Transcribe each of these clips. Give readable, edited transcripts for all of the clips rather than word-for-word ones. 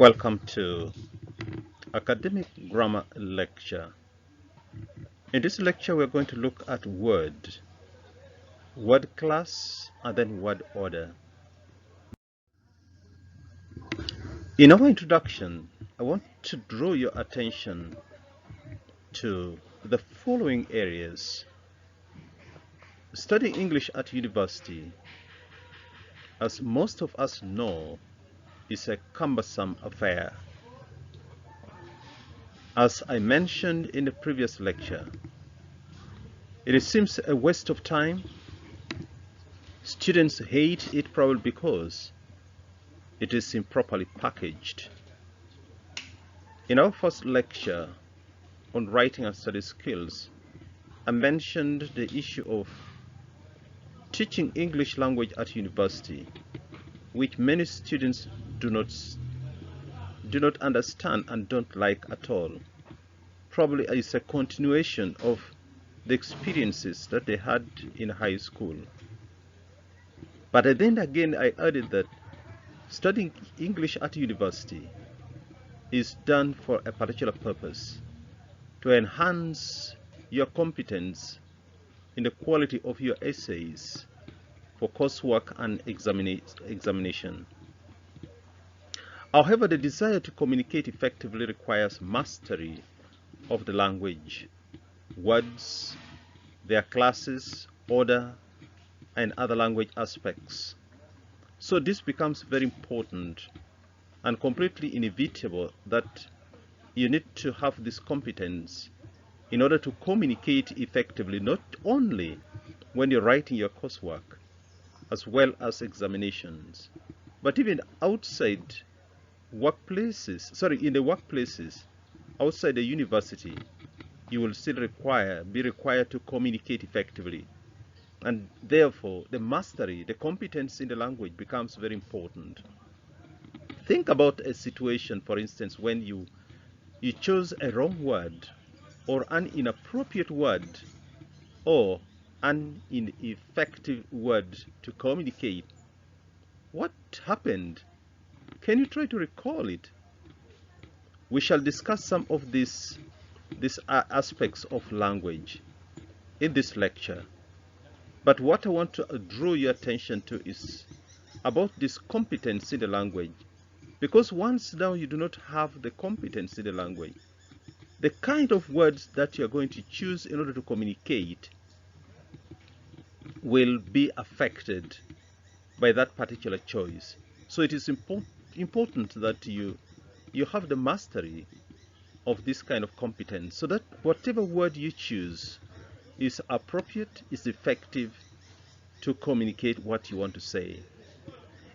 Welcome to Academic Grammar Lecture. In this lecture, we're going to look at word class, and then word order. In our introduction, I want to draw your attention to the following areas. Studying English at university, as most of us know, is a cumbersome affair. As I mentioned in the previous lecture, it seems a waste of time. Students hate it probably because it is improperly packaged. In our first lecture on writing and study skills, I mentioned the issue of teaching English language at university, which many students do not understand and don't like at all. Probably is a continuation of the experiences that they had in high school. But then again, I added that studying English at university is done for a particular purpose, to enhance your competence in the quality of your essays for coursework and examination. However, the desire to communicate effectively requires mastery of the language, words, their classes, order, and other language aspects. So this becomes very important and completely inevitable that you need to have this competence in order to communicate effectively, not only when you're writing your coursework as well as examinations, but even outside workplaces, in the workplaces, outside the university, you will still be required to communicate effectively. And therefore, the mastery, the competence in the language becomes very important. Think about a situation, for instance, when you chose a wrong word or an inappropriate word or an ineffective word to communicate. What happened? Can you try to recall it? We shall discuss some of these aspects of language in this lecture. But what I want to draw your attention to is about this competence in the language. Because once now you do not have the competence in the language, the kind of words that you are going to choose in order to communicate will be affected by that particular choice. So it is important that you have the mastery of this kind of competence, so that whatever word you choose is appropriate, is effective to communicate what you want to say.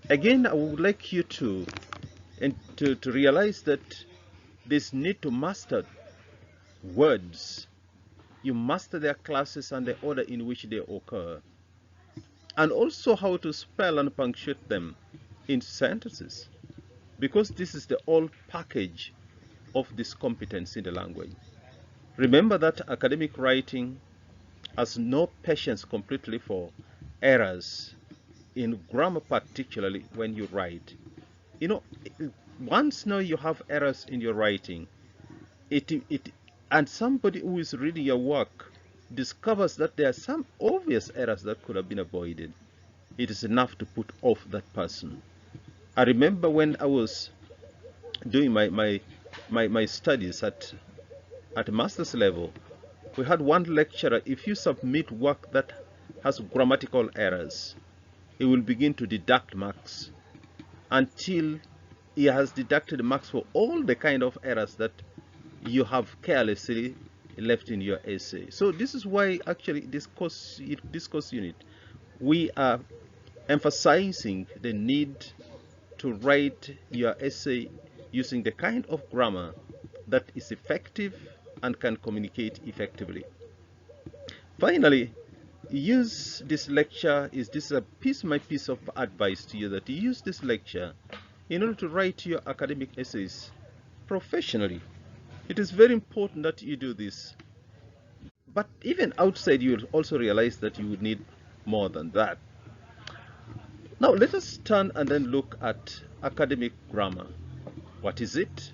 Again, I would like you to realize that this need to master words. You master their classes and the order in which they occur, and also how to spell and punctuate them in sentences, because this is the whole package of this competence in the language. Remember that academic writing has no patience completely for errors in grammar, particularly when you write. You know, once now you have errors in your writing, and somebody who is reading your work discovers that there are some obvious errors that could have been avoided, it is enough to put off that person. I remember when I was doing my studies at master's level, we had one lecturer. If you submit work that has grammatical errors, he will begin to deduct marks until he has deducted marks for all the kind of errors that you have carelessly left in your essay. So this is why actually this course unit, we are emphasizing the need to write your essay using the kind of grammar that is effective and can communicate effectively. Finally, use this lecture, my piece of advice to you, that you use this lecture in order to write your academic essays professionally. It is very important that you do this. But even outside, you will also realize that you would need more than that. Now let us turn and then look at academic grammar. What is it?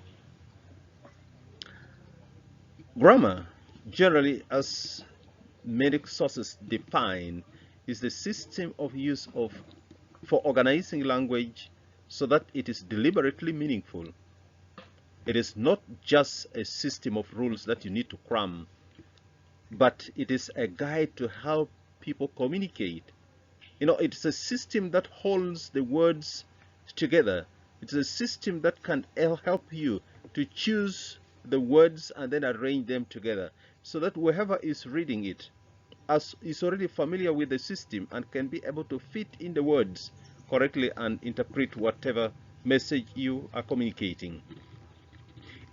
Grammar, generally as many sources define, is the system of use for organizing language so that it is deliberately meaningful. It is not just a system of rules that you need to cram, but it is a guide to help people communicate. It's a system that holds the words together. It's a system that can help you to choose the words and then arrange them together so that whoever is reading it is already familiar with the system and can be able to fit in the words correctly and interpret whatever message you are communicating.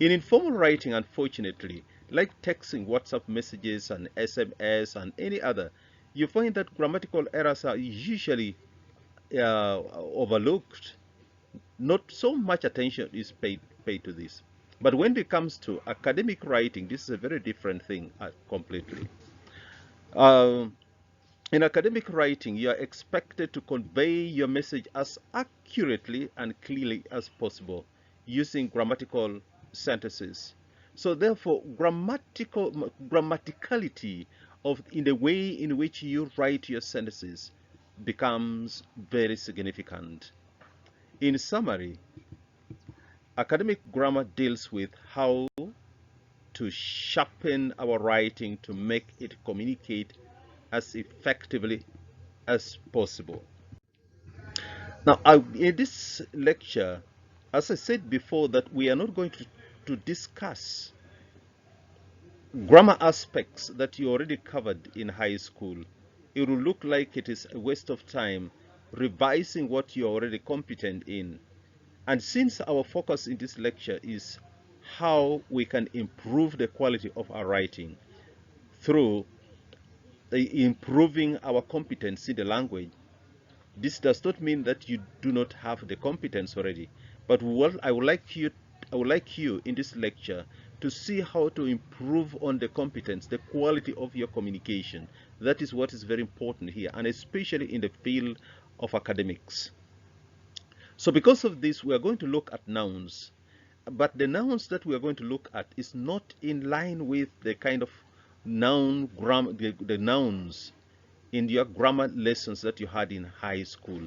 In informal writing, unfortunately, like texting, WhatsApp messages, and SMS, and any other, you find that grammatical errors are usually overlooked. Not so much attention is paid to this. But when it comes to academic writing, this is a very different thing completely. In academic writing, you are expected to convey your message as accurately and clearly as possible using grammatical sentences. So therefore, grammaticality in the way in which you write your sentences becomes very significant. In summary, academic grammar deals with how to sharpen our writing to make it communicate as effectively as possible. Now, in this lecture, as I said before, that we are not going to discuss grammar aspects that you already covered in high school. It will look like it is a waste of time revising what you're already competent in. And since our focus in this lecture is how we can improve the quality of our writing through improving our competence in the language, this does not mean that you do not have the competence already. But what I would like you in this lecture to see how to improve on the competence, the quality of your communication. That is what is very important here, and especially in the field of academics. So because of this, we are going to look at nouns. But the nouns that we are going to look at is not in line with the kind of the nouns in your grammar lessons that you had in high school.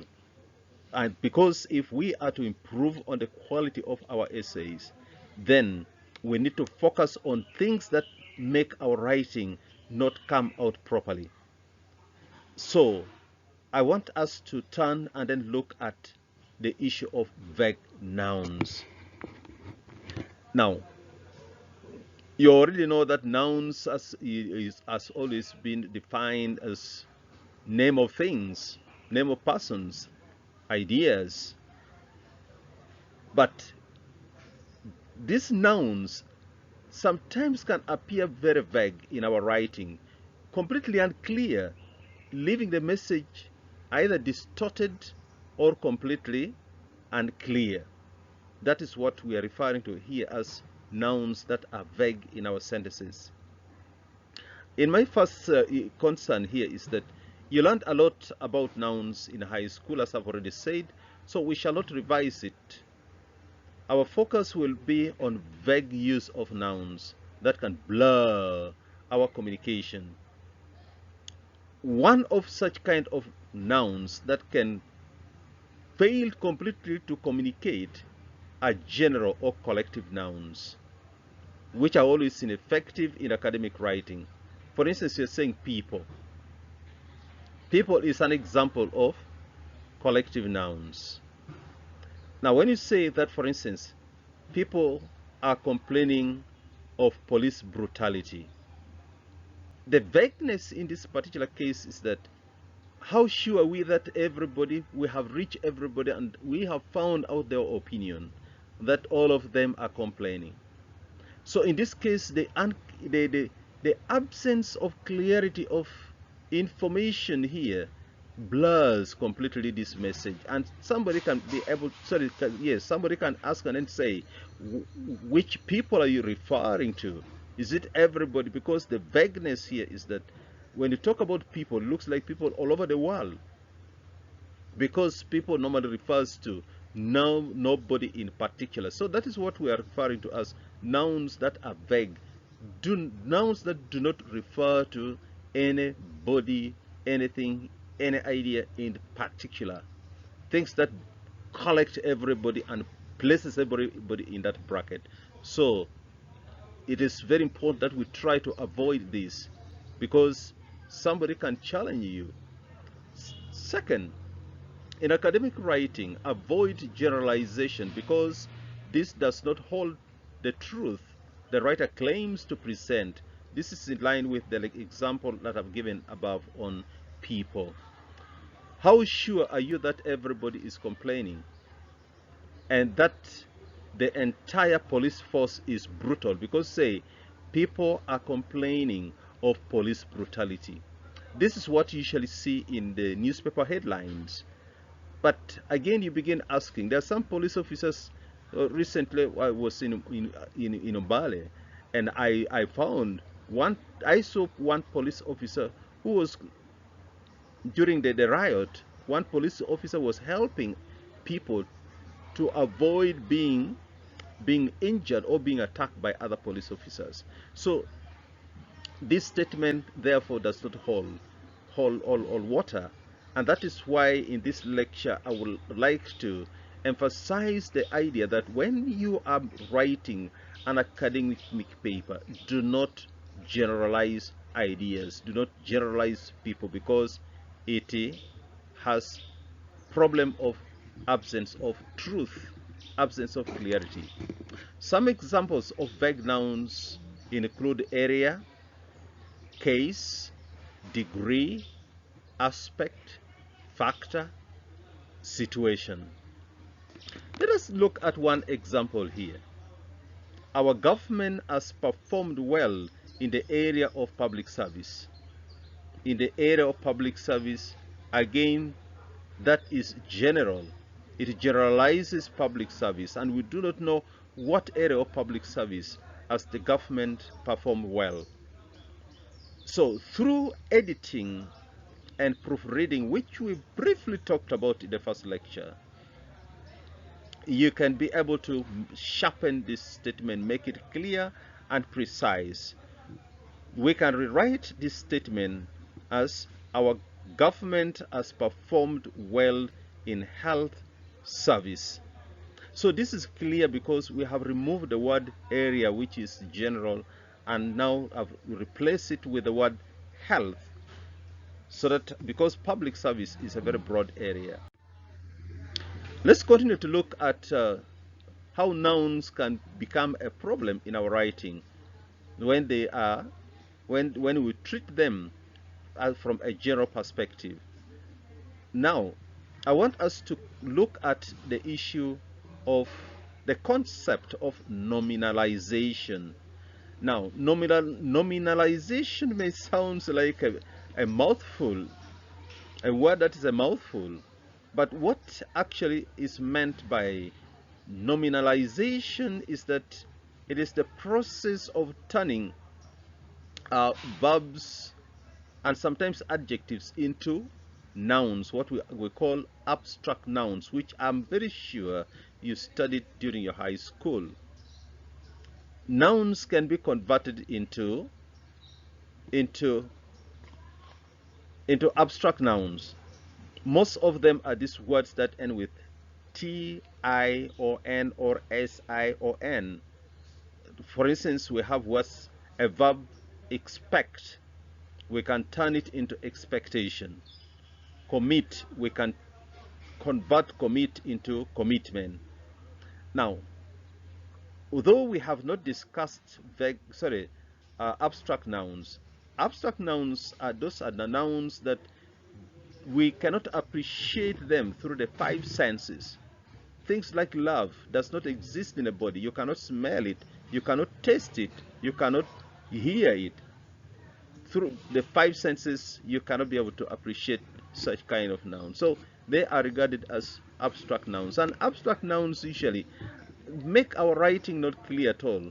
And because if we are to improve on the quality of our essays, then we need to focus on things that make our writing not come out properly. So I want us to turn and then look at the issue of vague nouns. Now, you already know that nouns has always been defined as name of things, name of persons, ideas. But these nouns sometimes can appear very vague in our writing, completely unclear, leaving the message either distorted or completely unclear. That is what we are referring to here as nouns that are vague in our sentences. In my first concern here is that you learned a lot about nouns in high school, as I've already said, so we shall not revise it. Our focus will be on vague use of nouns that can blur our communication. One of such kind of nouns that can fail completely to communicate are general or collective nouns, which are always ineffective in academic writing. For instance, you're saying people. People is an example of collective nouns. Now, when you say that, for instance, people are complaining of police brutality, the vagueness in this particular case is that how sure are we that we have reached everybody and we have found out their opinion, that all of them are complaining? So in this case, the absence of clarity of information here blurs completely this message, and somebody can somebody can ask and then say, which people are you referring to? Is it everybody? Because the vagueness here is that when you talk about people, it looks like people all over the world, because people normally refers to No, nobody in particular. So that is what we are referring to as nouns that are vague. Nouns that do not refer to anybody, anything, any idea in particular. Things that collect everybody and places everybody in that bracket. So it is very important that we try to avoid this, because somebody can challenge you. Second, in academic writing, avoid generalization, because this does not hold the truth the writer claims to present. This is in line with the example that I've given above on people. How sure are you that everybody is complaining and that the entire police force is brutal? Because, say, people are complaining of police brutality. This is what you usually see in the newspaper headlines. But again, you begin asking. There are some police officers. Recently, I was in Obale, and I found one. I saw one police officer who was, during the riot, one police officer was helping people to avoid being injured or being attacked by other police officers. So this statement therefore does not hold all water, and that is why in this lecture I would like to emphasize the idea that when you are writing an academic paper, do not generalize ideas, do not generalize people, because it has problem of absence of truth, absence of clarity. Some examples of vague nouns include area, case, degree, aspect, factor, situation. Let us look at one example here. Our government has performed well in the area of public service. In the area of public service, again, that is general. It generalizes public service, and we do not know what area of public service has the government performed well. So through editing and proofreading, which we briefly talked about in the first lecture, you can be able to sharpen this statement, make it clear and precise. We can rewrite this statement as our government has performed well in health service. So this is clear because we have removed the word area, which is general, and now I've replaced it with the word health, so that because public service is a very broad area. Let's continue to look at how nouns can become a problem in our writing when they are when we treat them from a general perspective. Now, I want us to look at the issue of the concept of nominalization. Now, nominalization may sound like a mouthful, a word that is a mouthful, but what actually is meant by nominalization is that it is the process of turning verbs and sometimes adjectives into nouns, what we call abstract nouns, which I'm very sure you studied during your high school. Nouns can be converted into abstract nouns. Most of them are these words that end with T, I, or N, or S, I, or N. For instance, we have words, a verb, expect. We can turn it into expectation. Commit, we can convert commit into commitment. Now, although we have not discussed abstract nouns, those are the nouns that we cannot appreciate them through the five senses. Things like love does not exist in a body. You cannot smell it, you cannot taste it, you cannot hear it. Through the five senses, you cannot be able to appreciate such kind of nouns. So they are regarded as abstract nouns. And abstract nouns usually make our writing not clear at all.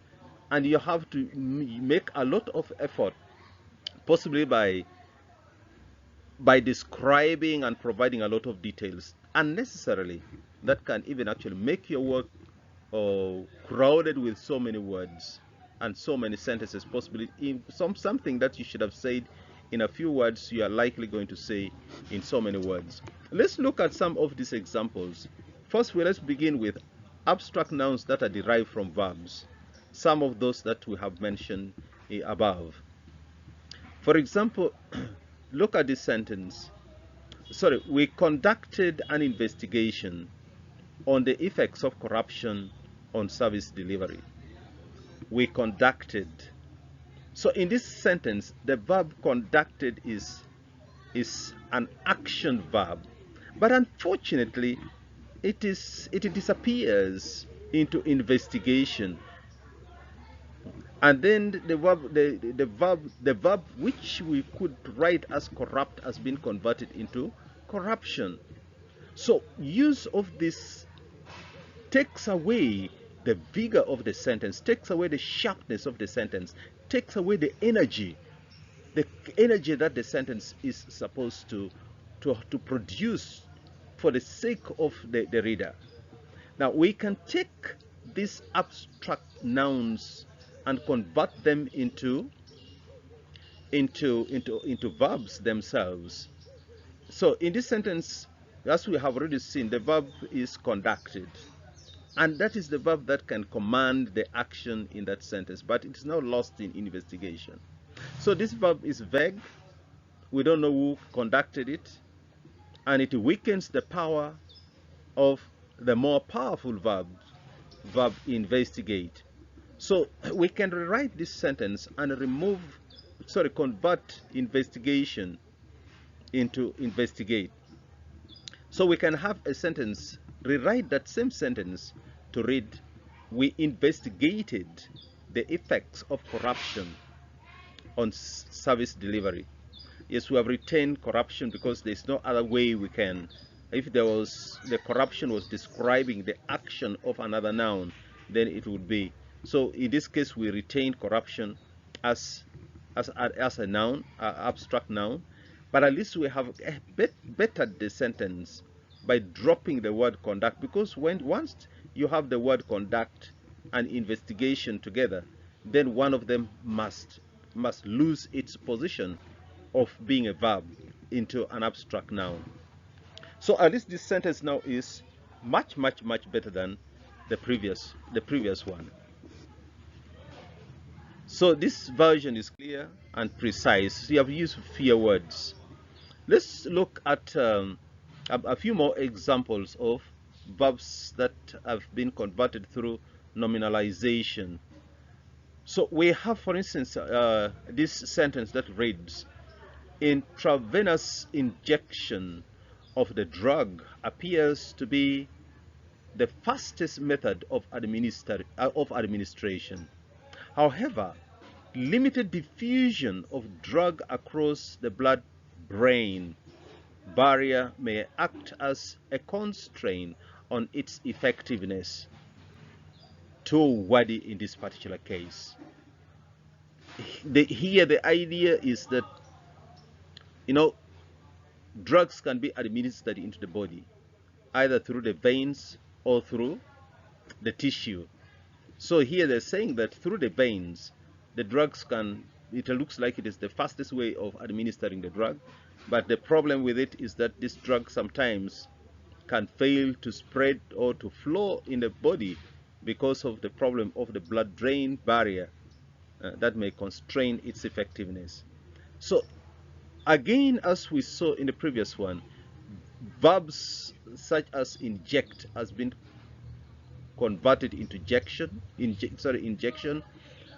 And you have to make a lot of effort, possibly by describing and providing a lot of details. unnecessarily. That can even actually make your work crowded with so many words and so many sentences, possibly in something that you should have said in a few words, you are likely going to say in so many words. Let's look at some of these examples. First, let's begin with abstract nouns that are derived from verbs. Some of those that we have mentioned above. For example, look at this sentence. Sorry, we conducted an investigation on the effects of corruption on service delivery. We conducted. So in this sentence, the verb conducted is an action verb, but unfortunately, it disappears into investigation, and then the verb which we could write as corrupt has been converted into corruption. So use of this takes away the vigor of the sentence, takes away the sharpness of the sentence, takes away the energy that the sentence is supposed to produce for the sake of the reader. Now we can take these abstract nouns and convert them into verbs themselves. So in this sentence, as we have already seen, the verb is conducted, and that is the verb that can command the action in that sentence, but it is now lost in investigation. So this verb is vague. We don't know who conducted it, and it weakens the power of the more powerful verb investigate. So we can rewrite this sentence and convert investigation into investigate. So we can have a sentence, rewrite that same sentence to read, we investigated the effects of corruption on service delivery. Yes, we have retained corruption because there's no other way we can. If the corruption was describing the action of another noun, then it would be. So in this case, we retain corruption as a noun, abstract noun, but at least we have bettered the sentence by dropping the word conduct, because once you have the word conduct and investigation together, then one of them must lose its position of being a verb into an abstract noun. So at least this sentence now is much better than the previous one. So this version is clear and precise. So you have used fewer words. Let's look at a few more examples of verbs that have been converted through nominalization. So we have, for instance, this sentence that reads, intravenous injection of the drug appears to be the fastest method of administration. However, limited diffusion of drug across the blood-brain barrier may act as a constraint on its effectiveness. Too wordy in this particular case. Here the idea is that, drugs can be administered into the body, either through the veins or through the tissue. So here they're saying that through the veins, the drugs it looks like it is the fastest way of administering the drug, but the problem with it is that this drug sometimes can fail to spread or to flow in the body because of the problem of the blood-brain barrier that may constrain its effectiveness. So again, as we saw in the previous one, verbs such as inject has been converted into injection.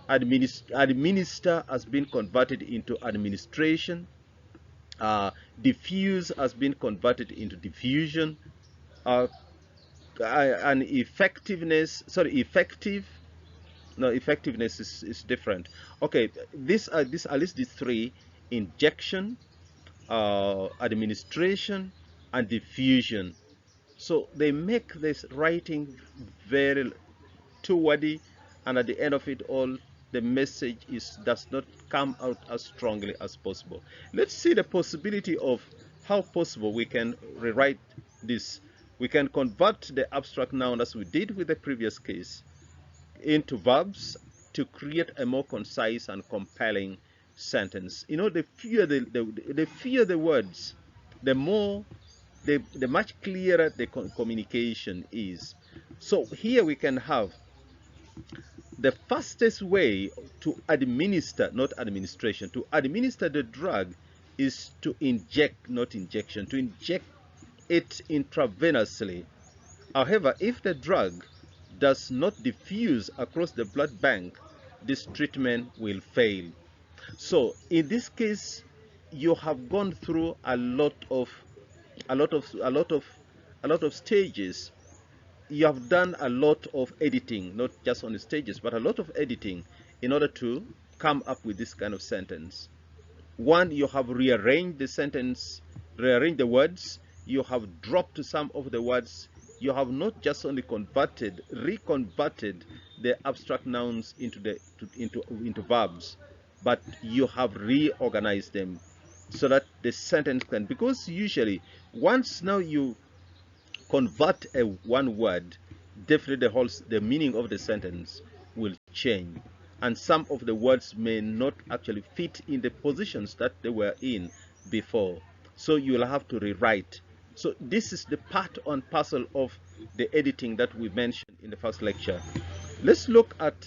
Administer has been converted into administration. Diffuse has been converted into diffusion. And effectiveness is different. Okay, at least these three: injection, administration, and diffusion. So they make this writing very too wordy, and at the end of it all, the message does not come out as strongly as possible. Let's see the possibility of how possible we can rewrite this We can convert the abstract noun, as we did with the previous case, into verbs to create a more concise and compelling sentence. You know, the fewer the words, the much clearer the communication is. So here we can have the fastest way to administer, not administration, to administer the drug is to inject, not injection, to inject it intravenously. However, if the drug does not diffuse across the blood bank, this treatment will fail. So in this case, you have gone through a lot of stages. You have done a lot of editing, not just on the stages, but a lot of editing in order to come up with this kind of sentence. One, you have rearranged the sentence, rearranged the words, you have dropped some of the words, you have not just only reconverted the abstract nouns into verbs, but you have reorganized them so that the sentence can, because usually once now you convert one word, definitely the meaning of the sentence will change, and some of the words may not actually fit in the positions that they were in before, so you will have to rewrite. So this is the part and parcel of the editing that we mentioned in the first lecture. Let's look at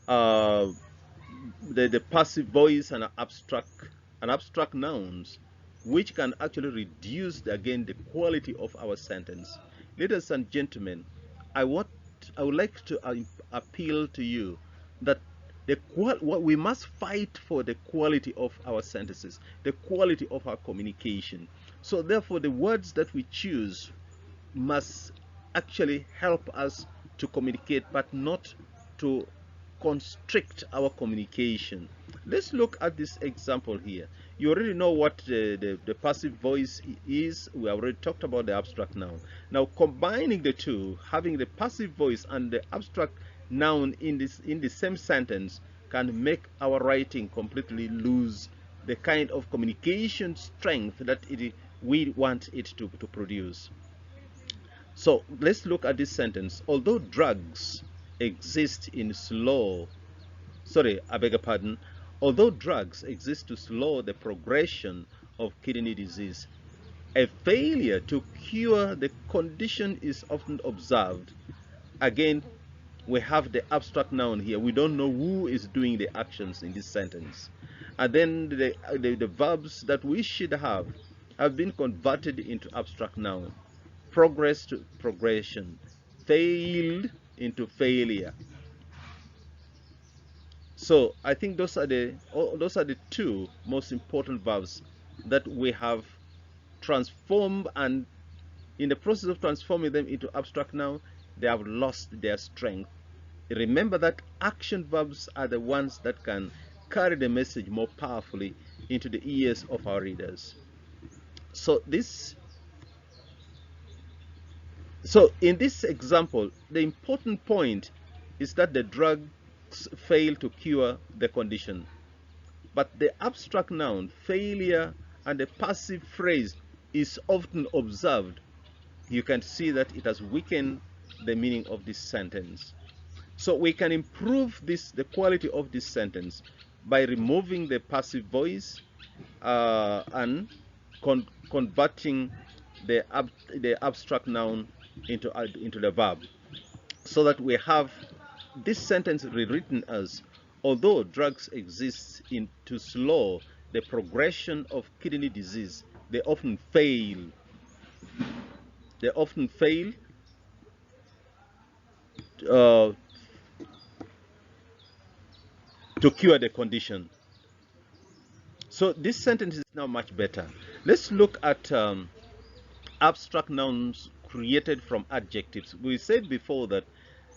the passive voice and abstract nouns, which can actually reduce again the quality of our sentence. Ladies and gentlemen, I would like to appeal to you that we must fight for the quality of our sentences, the quality of our communication. So therefore, the words that we choose must actually help us to communicate, but not to constrict our communication. Let's look at this example here. You already know what the passive voice is. We already talked about the abstract noun. Now combining the two, having the passive voice and the abstract noun in the same sentence, can make our writing completely lose the kind of communication strength that we want it to produce. So let's look at this sentence. Although drugs exist in although drugs exist to slow the progression of kidney disease, a failure to cure the condition is often observed. Again, we have the abstract noun here. We don't know who is doing the actions in this sentence. And then the verbs that we should have been converted into abstract noun. Progress to progression, failed into failure. So I think those are the two most important verbs that we have transformed, and in the process of transforming them into abstract noun, they have lost their strength. Remember that action verbs are the ones that can carry the message more powerfully into the ears of our readers. So in this example, the important point is that the drugs fail to cure the condition, but the abstract noun failure and the passive phrase is often observed. You can see that it has weakened the meaning of this sentence. So we can improve the quality of this sentence by removing the passive voice and converting the abstract noun into the verb, so that we have this sentence rewritten as, although drugs exist to slow the progression of kidney disease, they often fail to cure the condition. So this sentence is now much better. Let's look at abstract nouns created from adjectives. We said before that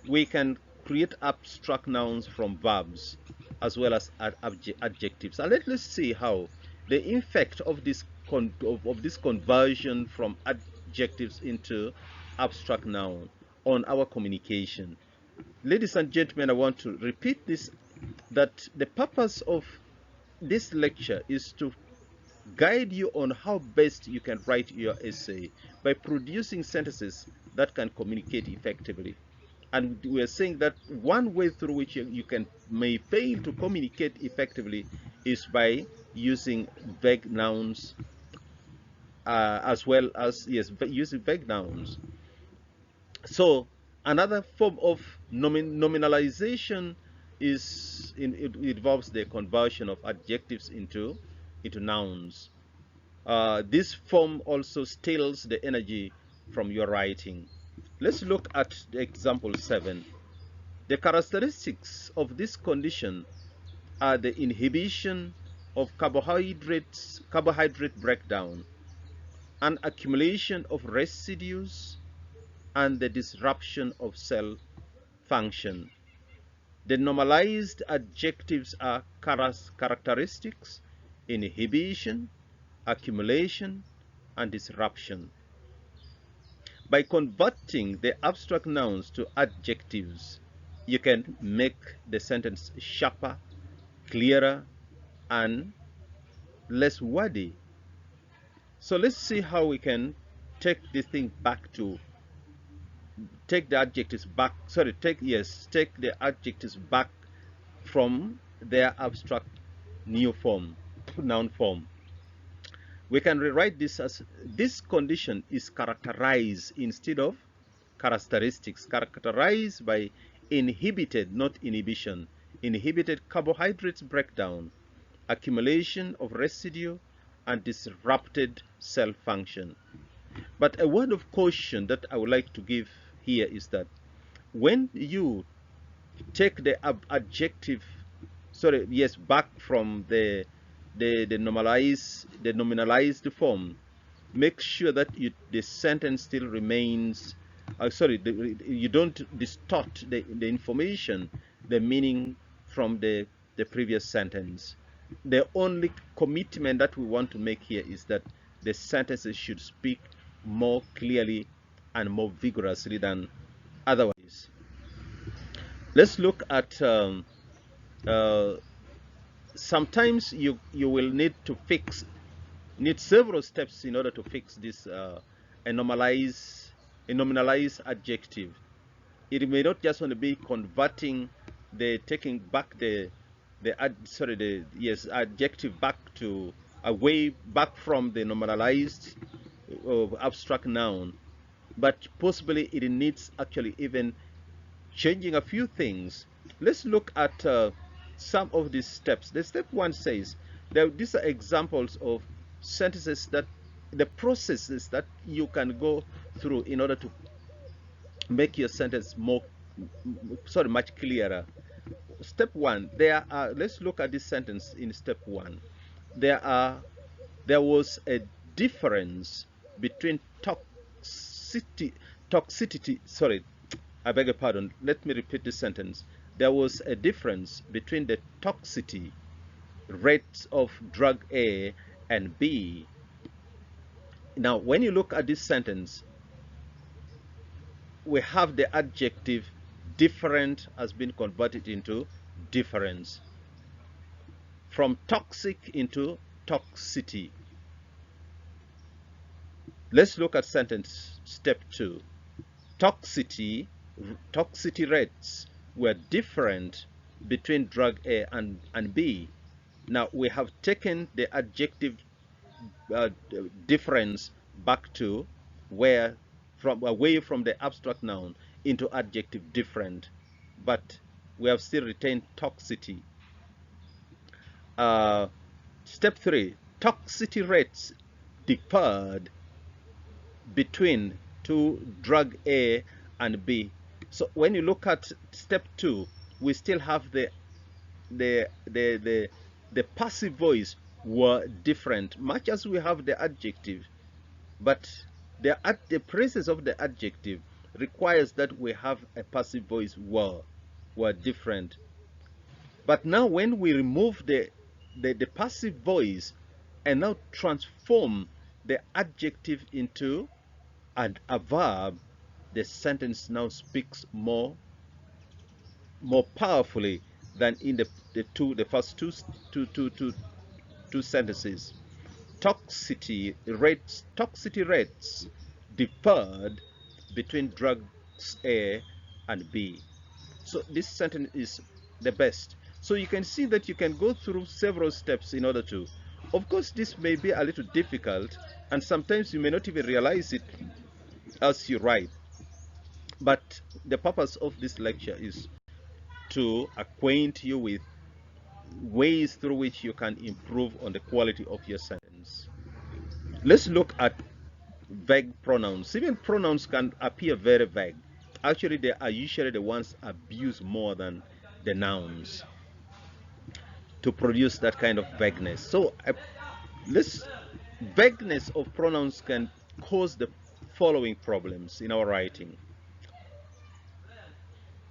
we can create abstract nouns from verbs as well as adjectives. And let's see how the effect of this conversion from adjectives into abstract noun on our communication. Ladies and gentlemen, I want to repeat this, that the purpose of this lecture is to guide you on how best you can write your essay by producing sentences that can communicate effectively. And we are saying that one way through which you may fail to communicate effectively is by using vague nouns, as well as, yes, using vague nouns. So another form of nominalization it involves the conversion of adjectives into nouns. This form also steals the energy from your writing. Let's look at the example 7. The characteristics of this condition are the inhibition of carbohydrate breakdown, an accumulation of residues, and the disruption of cell function. The normalized adjectives are characteristics, inhibition, accumulation, and disruption. By converting the abstract nouns to adjectives, you can make the sentence sharper, clearer, and less wordy. So let's see how we can take this thing back to take the adjectives back. Take the adjectives back from their abstract new form, noun form. We can rewrite this as this condition is characterized instead of characteristics. Characterized by inhibited, not inhibition. Inhibited carbohydrates breakdown, accumulation of residue, and disrupted cell function. But a word of caution that I would like to give here is that when you take the adjective, back from the nominalized form, make sure that the sentence still remains. You don't distort the information, the meaning from the previous sentence. The only commitment that we want to make here is that the sentences should speak more clearly and more vigorously than otherwise. Let's look at sometimes you will need several steps in order to fix this a nominalized adjective. It may not just only be converting taking back the adjective back to back from the nominalized abstract noun, but possibly it needs actually even changing a few things. Let's look at some of these steps. The step 1 says that these are examples of sentences that the processes that you can go through in order to make your sentence much clearer. Step 1, let's look at this sentence in step 1. There was a difference between toxicity, I beg your pardon, let me repeat this sentence. There was a difference between the toxicity rates of drug A and B. Now, when you look at this sentence, we have the adjective different has been converted into difference. From toxic into toxicity. Let's look at sentence step 2. Toxicity rates were different between drug A and B. Now we have taken the adjective difference back to away from the abstract noun into adjective different, but we have still retained toxicity. Step 3, toxicity rates differed between drug A and B. So when you look at step 2, we still have the passive voice were different, much as we have the adjective, but the presence of the adjective requires that we have a passive voice were different. But now when we remove the passive voice and now transform the adjective into a verb, the sentence now speaks more powerfully than in the first two sentences. toxicity rates differed between drugs A and B. So this sentence is the best. So you can see that you can go through several steps in order to. Of course, this may be a little difficult, and sometimes you may not even realize it as you write. But the purpose of this lecture is to acquaint you with ways through which you can improve on the quality of your sentence. Let's look at vague pronouns. Even pronouns can appear very vague. Actually, they are usually the ones abused more than the nouns to produce that kind of vagueness. So this vagueness of pronouns can cause the following problems in our writing.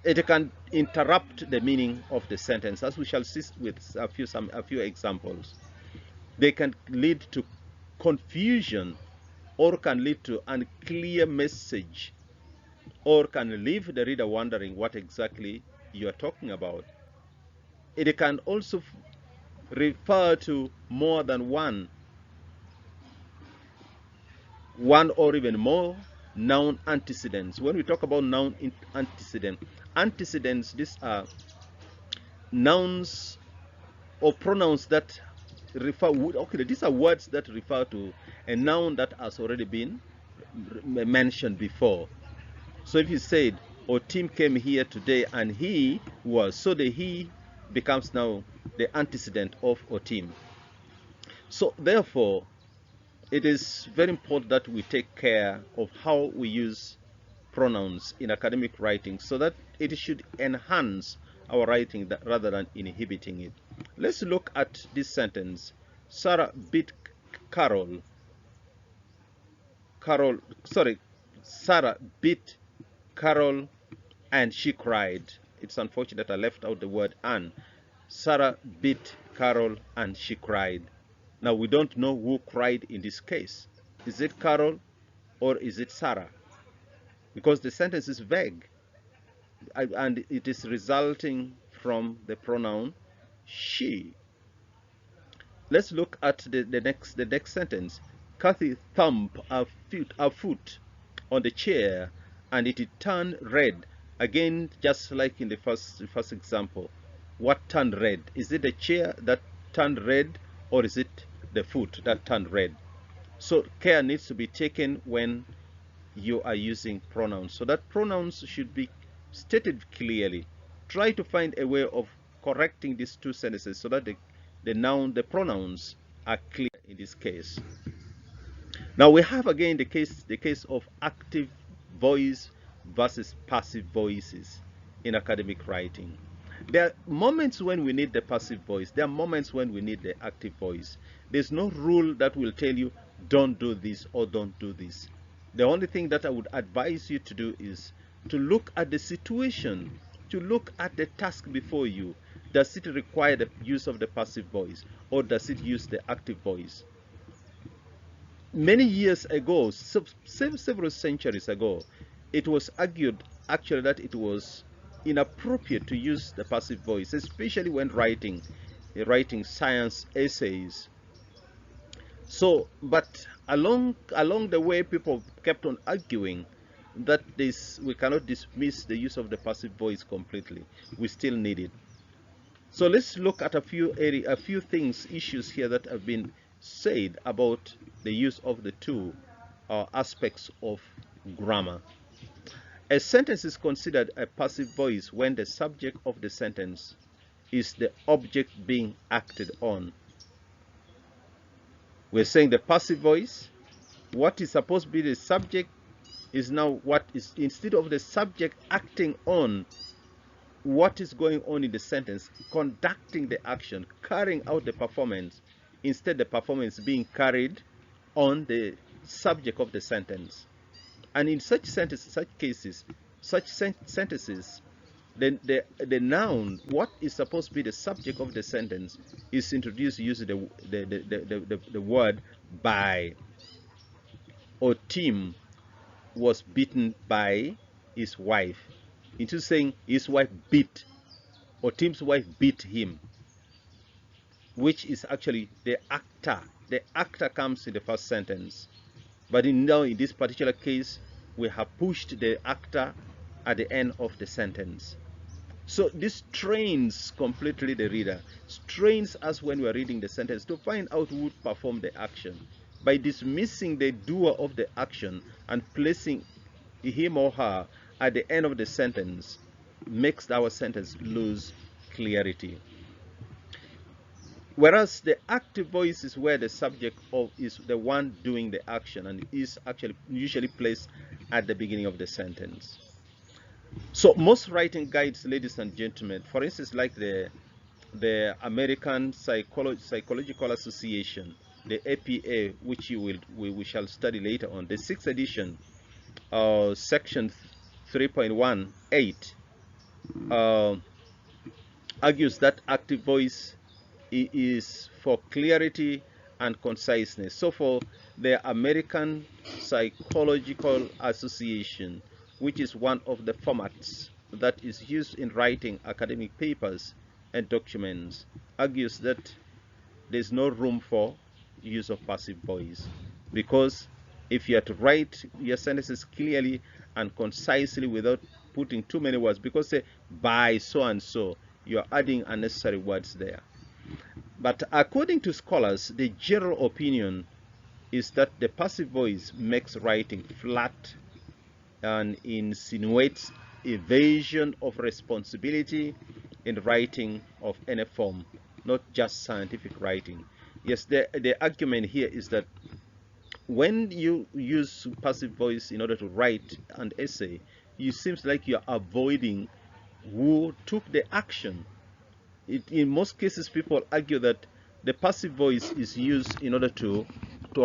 It can interrupt the meaning of the sentence, as we shall see with a few examples. They can lead to confusion, or can lead to unclear message, or can leave the reader wondering what exactly you are talking about. It can also refer to more than one or even more noun antecedents. When we talk about noun antecedents, these are nouns or pronouns that refer, okay, these are words that refer to a noun that has already been mentioned before. So if you said, "Oh, Tim came here today and he was," so the he becomes now the antecedent of Otim. So therefore, it is very important that we take care of how we use pronouns in academic writing so that it should enhance our writing rather than inhibiting it. Let's look at this sentence. Sarah beat Carol. Sarah beat Carol and she cried. It's unfortunate I left out the word "and." Sarah beat Carol and she cried. Now we don't know who cried in this case. Is it Carol or is it Sarah? Because the sentence is vague and it is resulting from the pronoun she. Let's look at the next sentence. Kathy thumped her foot on the chair and it turned red. Again, just like in the first example. What turned red? Is it the chair that turned red, or is it the foot that turned red? So care needs to be taken when you are using pronouns, so that pronouns should be stated clearly. Try to find a way of correcting these two sentences so that the pronouns are clear in this case. Now we have again the case of active voice versus passive voices in academic writing. There are moments when we need the passive voice. There are moments when we need the active voice. There's no rule that will tell you don't do this or don't do this. The only thing that I would advise you to do is to look at the situation, to look at the task before you. Does it require the use of the passive voice, or does it use the active voice? Many years ago, several centuries ago, it was argued actually that it was inappropriate to use the passive voice, especially when writing science essays. So, but along the way, people kept on arguing that we cannot dismiss the use of the passive voice completely. We still need it. So let's look at a few issues here that have been said about the use of the two aspects of grammar. A sentence is considered a passive voice when the subject of the sentence is the object being acted on. We're saying the passive voice, what is supposed to be the subject is now what is, instead of the subject acting on what is going on in the sentence, conducting the action, carrying out the performance, instead the performance being carried on the subject of the sentence. And in such cases, the noun, what is supposed to be the subject of the sentence, is introduced using the word by. Or Tim was beaten by his wife. Instead of saying his wife beat, or Tim's wife beat him, which is actually the actor the actor comes in the first sentence. But now in this particular case, we have pushed the actor at the end of the sentence. So this trains completely the reader, trains us when we are reading the sentence to find out who performed the action. By dismissing the doer of the action and placing him or her at the end of the sentence makes our sentence lose clarity. Whereas the active voice is where the subject of is the one doing the action and is actually usually placed at the beginning of the sentence. So most writing guides, ladies and gentlemen, for instance, like the American Psychological Association, the APA, which we shall study later on, the 6th edition, section 3.18, argues that active voice is for clarity and conciseness. So for the American Psychological Association, which is one of the formats that is used in writing academic papers and documents, argues that there's no room for use of passive voice, because if you are to write your sentences clearly and concisely without putting too many words, because say by so and so, you're adding unnecessary words there. But according to scholars, the general opinion is that the passive voice makes writing flat and insinuates evasion of responsibility in writing of any form, not just scientific writing. Yes, the argument here is that when you use passive voice in order to write an essay, it seems like you're avoiding who took the action. In most cases, people argue that the passive voice is used in order to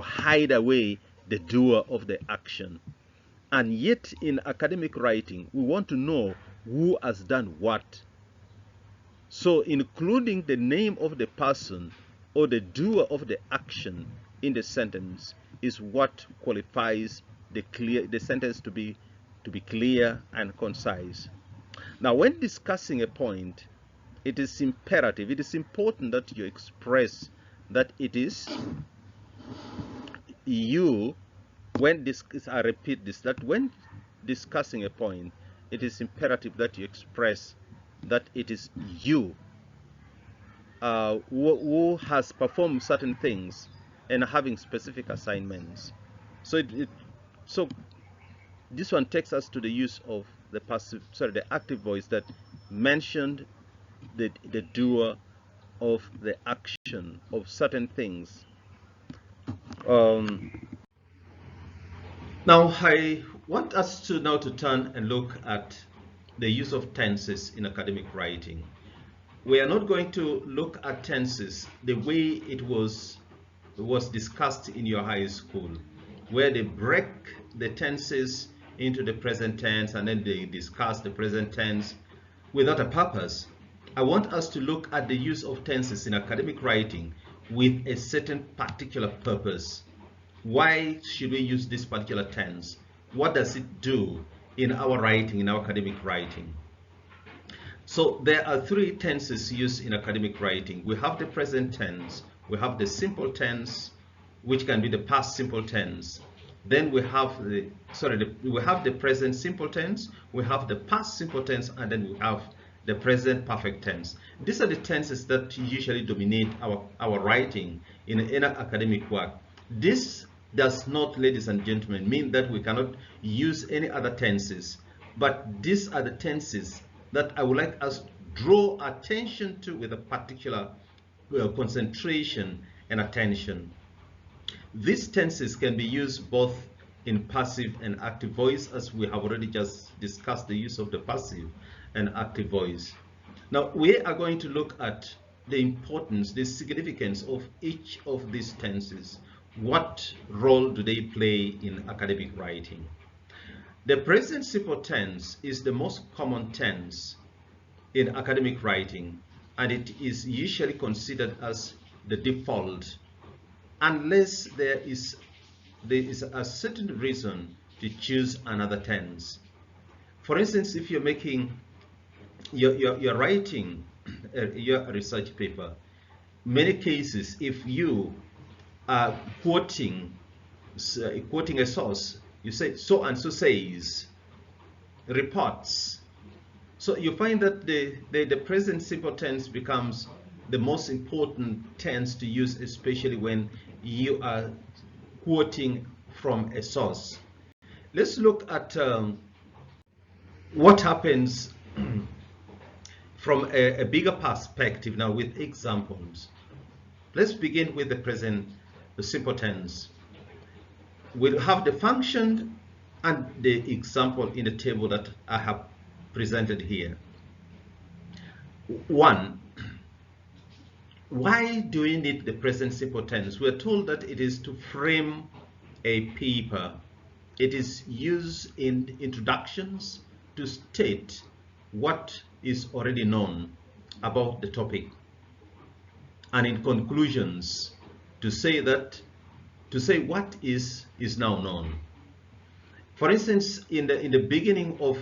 hide away the doer of the action. And yet, in academic writing, we want to know who has done what. So, including the name of the person or the doer of the action in the sentence is what qualifies the sentence to be clear and concise. Now, when discussing a point, it is imperative, it is important that you express that it is you. When I repeat this, that when discussing a point, it is imperative that you express that it is you who has performed certain things and having specific assignments. So so this one takes us to the use of the active voice that mentioned the doer of the action of certain things. Now I want us to turn and look at the use of tenses in academic writing. We are not going to look at tenses the way it was discussed in your high school, where they break the tenses into the present tense and then they discuss the present tense without a purpose. I want us to look at the use of tenses in academic writing with a certain particular purpose. Why should we use this particular tense? What does it do in our writing, in our academic writing? So there are three tenses used in academic writing. We have the present tense, we have the simple tense, which can be the past simple tense. Then we have we have the present simple tense, we have the past simple tense, and then we have the present perfect tense. These are the tenses that usually dominate our writing in any academic work. This does not, ladies and gentlemen, mean that we cannot use any other tenses, but these are the tenses that I would like us to draw attention to with a particular concentration and attention. These tenses can be used both in passive and active voice, as we have already just discussed the use of the passive and active voice. Now we are going to look at the importance, the significance of each of these tenses. What role do they play in academic writing? The present simple tense is the most common tense in academic writing, and it is usually considered as the default unless there is a certain reason to choose another tense. For instance, if you're making you're writing your research paper, many cases if you quoting a source, you say so and so says, reports. So you find that the present simple tense becomes the most important tense to use, especially when you are quoting from a source. Let's look at what happens from a bigger perspective now with examples. Let's begin with the present simple tense. We'll have the function and the example in the table that I have presented here. 1. Why do we need the present simple tense? We're told that it is to frame a paper. It is used in introductions to state what is already known about the topic, and in conclusions to say what is now known. For instance, in the beginning of,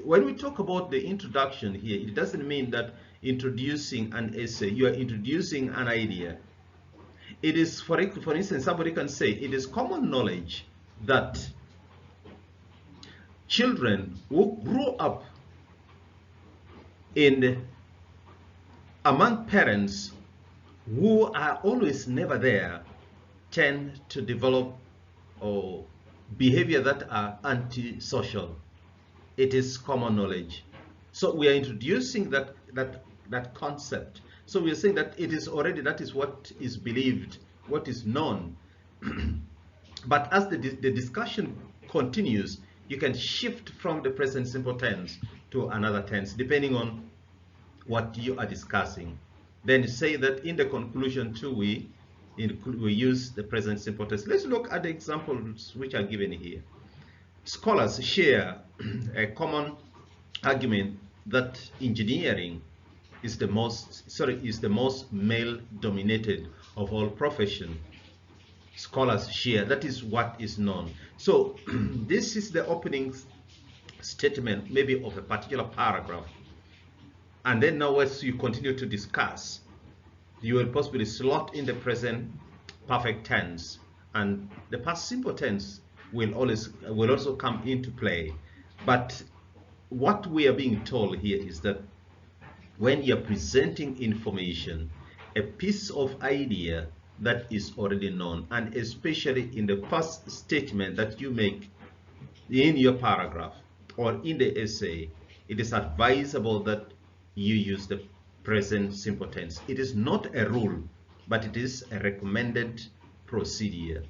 when we talk about the introduction here, it doesn't mean that introducing an essay, you are introducing an idea. It is, for instance, somebody can say it is common knowledge that children who grow up among parents who are always never there tend to develop behavior that are antisocial. It is common knowledge. So we are introducing that concept. So we are saying that it is already, that is what is believed, what is known. But as the discussion continues, you can shift from the present simple tense to another tense, depending on what you are discussing. Then you say that in the conclusion too, we use the present simple tense. Let's look at the examples which are given here. Scholars share a common argument that engineering is the most male-dominated of all professions. Scholars share, that is what is known. So this is the opening statement, maybe of a particular paragraph. And then now as you continue to discuss, you will possibly slot in the present perfect tense, and the past simple tense will also come into play. But what we are being told here is that when you're presenting information, a piece of idea that is already known, and especially in the first statement that you make in your paragraph or in the essay, it is advisable that you use the present simple tense. It is not a rule, but it is a recommended procedure.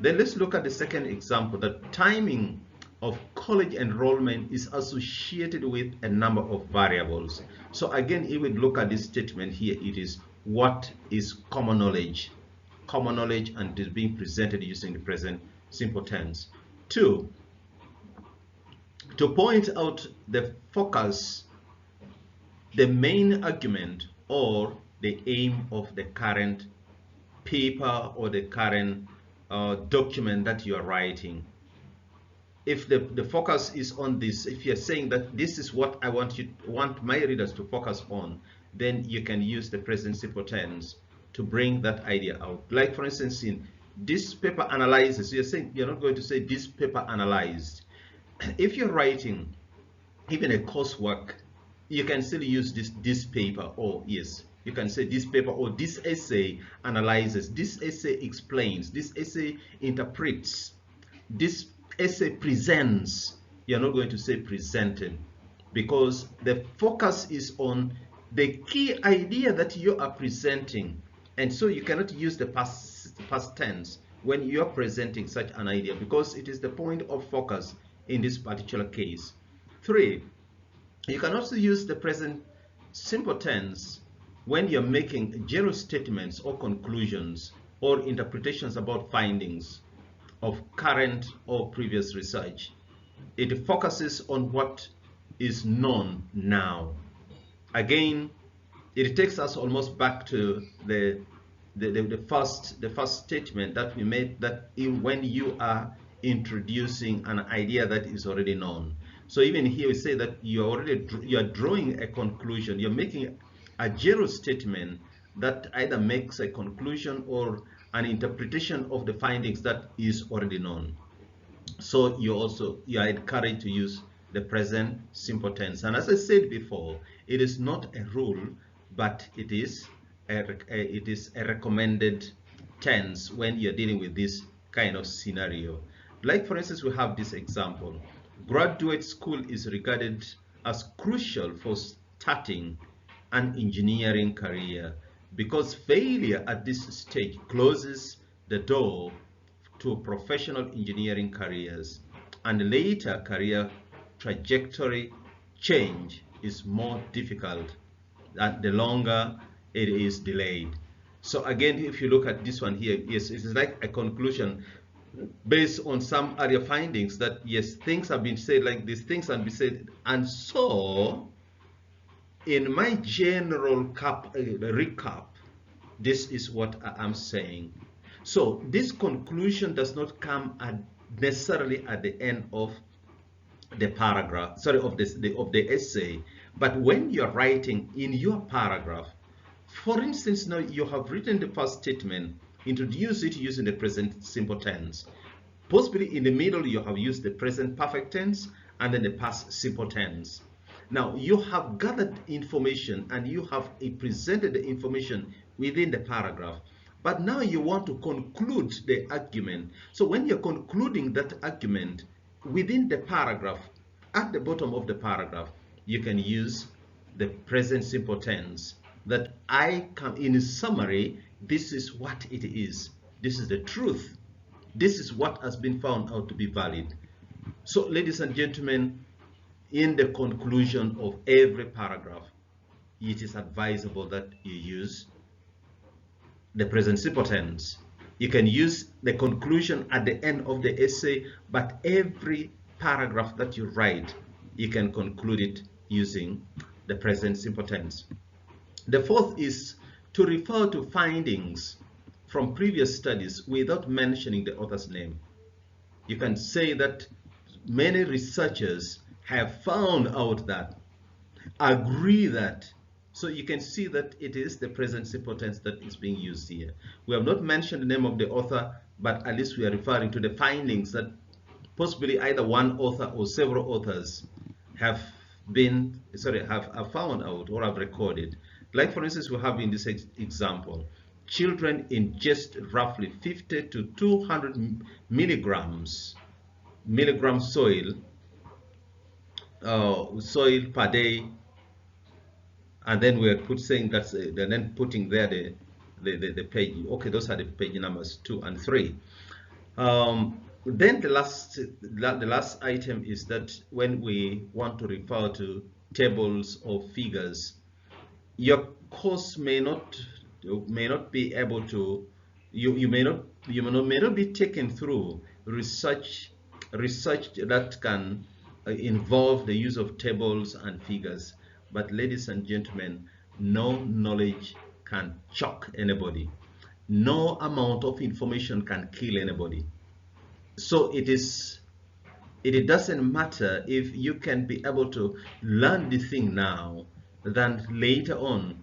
Then let's look at the second example. The timing of college enrollment is associated with a number of variables. So again, if we look at this statement here, it is what is common knowledge. Common knowledge, and it is being presented using the present simple tense. 2, to point out the focus, the main argument, or the aim of the current paper or the current document that you are writing. If the focus is on this, if you're saying that this is what I want my readers to focus on, then you can use the present simple tense to bring that idea out. Like for instance, in this paper analyzes, you're saying, you're not going to say this paper analyzed. If you're writing even a coursework, you can still use this paper, or yes, you can say this paper, or this essay analyzes, this essay explains, this essay interprets, this essay presents. You're not going to say presented, because the focus is on the key idea that you are presenting, and so you cannot use the past tense when you are presenting such an idea, because it is the point of focus in this particular case. 3, you can also use the present simple tense when you're making general statements or conclusions or interpretations about findings of current or previous research. It focuses on what is known now. Again, it takes us almost back to the first statement that we made, that when you are introducing an idea that is already known. So even here we say that you are drawing a conclusion. You're making a general statement that either makes a conclusion or an interpretation of the findings that is already known. So you are encouraged to use the present simple tense. And as I said before, it is not a rule, but it is a recommended tense when you're dealing with this kind of scenario. Like for instance, we have this example. Graduate school is regarded as crucial for starting an engineering career because failure at this stage closes the door to professional engineering careers, and later career trajectory change is more difficult and the longer it is delayed. So again, if you look at this one here, yes, it is like a conclusion based on some other findings that yes, things have been said like this, things have been said, and so in my general recap, this is what I am saying. So this conclusion does not come necessarily at the end of the paragraph, sorry, of the essay, but when you're writing in your paragraph. For instance, now you have written the first statement, introduce it using the present simple tense. Possibly in the middle you have used the present perfect tense and then the past simple tense. Now you have gathered information and you have presented the information within the paragraph. But now you want to conclude the argument. So when you're concluding that argument within the paragraph, at the bottom of the paragraph, you can use the present simple tense. That I can, in summary, this is what it is. This is the truth. This is what has been found out to be valid. So, ladies and gentlemen, in the conclusion of every paragraph, it is advisable that you use the present simple tense. You can use the conclusion at the end of the essay, but every paragraph that you write, you can conclude it using the present simple tense. The fourth is to refer to findings from previous studies without mentioning the author's name. You can say that many researchers have found out that, agree that. So you can see that it is the present simple tense that is being used here. We have not mentioned the name of the author, but at least we are referring to the findings that possibly either one author or several authors have found out or have recorded. Like for instance, we have in this example, children ingest roughly 50 to 200 milligrams soil per day, and then we're saying that's and then putting there the page. Okay, those are the page numbers 2 and 3. Then the last item is that when we want to refer to tables or figures, your course may not be able to, you may not be taken through research that can involve the use of tables and figures. But ladies and gentlemen, no knowledge can choke anybody. No amount of information can kill anybody. So it doesn't matter if you can be able to learn the thing now than later on,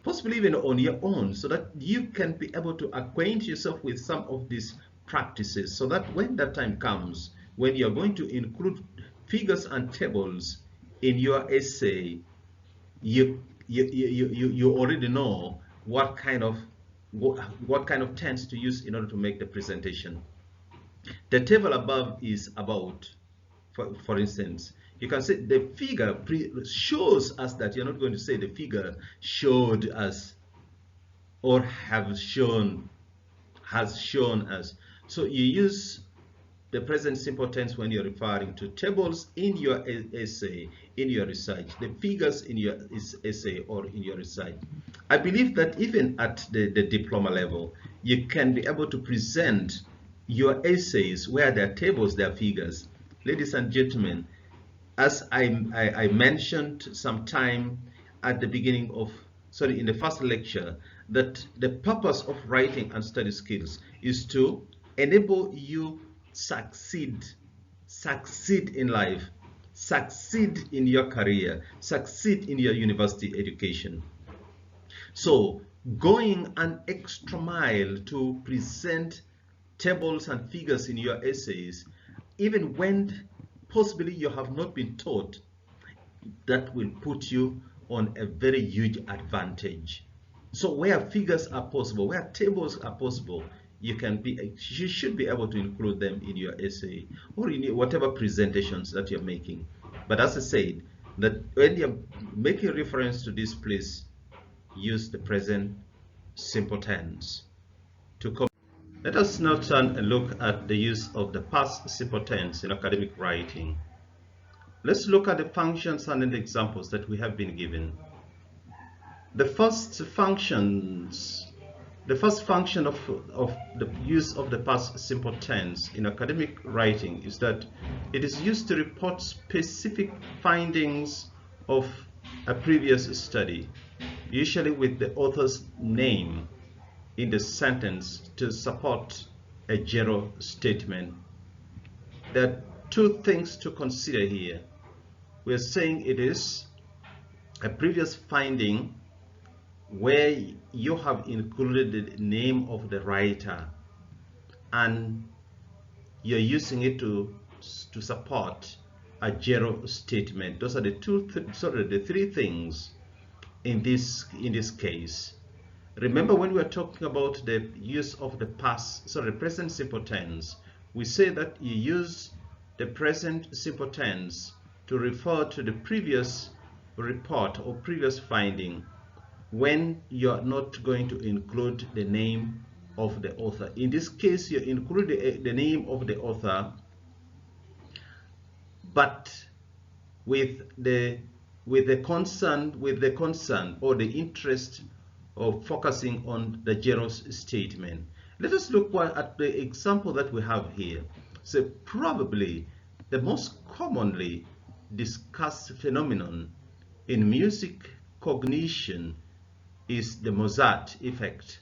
possibly even on your own, so that you can be able to acquaint yourself with some of these practices, so that when that time comes, when you're going to include figures and tables in your essay, you already know what kind of tense to use in order to make the presentation. The table above is about, for instance, you can say the figure shows us that. You're not going to say the figure showed us or has shown us. So you use the present simple tense when you're referring to tables in your essay, in your research, the figures in your essay or in your research. I believe that even at the diploma level, you can be able to present your essays where there are tables, there are figures. Ladies and gentlemen, as I mentioned sometime at the beginning of, in the first lecture, that the purpose of writing and study skills is to enable you succeed in life, succeed in your career, succeed in your university education. So going an extra mile to present tables and figures in your essays, even when possibly you have not been taught, that will put you on a very huge advantage. So where figures are possible, where tables are possible, you should be able to include them in your essay or in whatever presentations that you're making. But as I said, that when you're making reference to this, please use the present simple tense to come. Let us now turn and look at the use of the past simple tense in academic writing. Let's look at the functions and the examples that we have been given. The first function of the use of the past simple tense in academic writing is that it is used to report specific findings of a previous study, usually with the author's name in the sentence to support a general statement. There are two things to consider here. We're saying it is a previous finding where you have included the name of the writer and you're using it to support a general statement. Those are the three things in this case. Remember, when we are talking about the use of the present simple tense, we say that you use the present simple tense to refer to the previous report or previous finding when you're not going to include the name of the author. In this case, you include the name of the author, but with the concern or the interest of focusing on the general statement. Let us look at the example that we have here. So probably the most commonly discussed phenomenon in music cognition is the Mozart effect.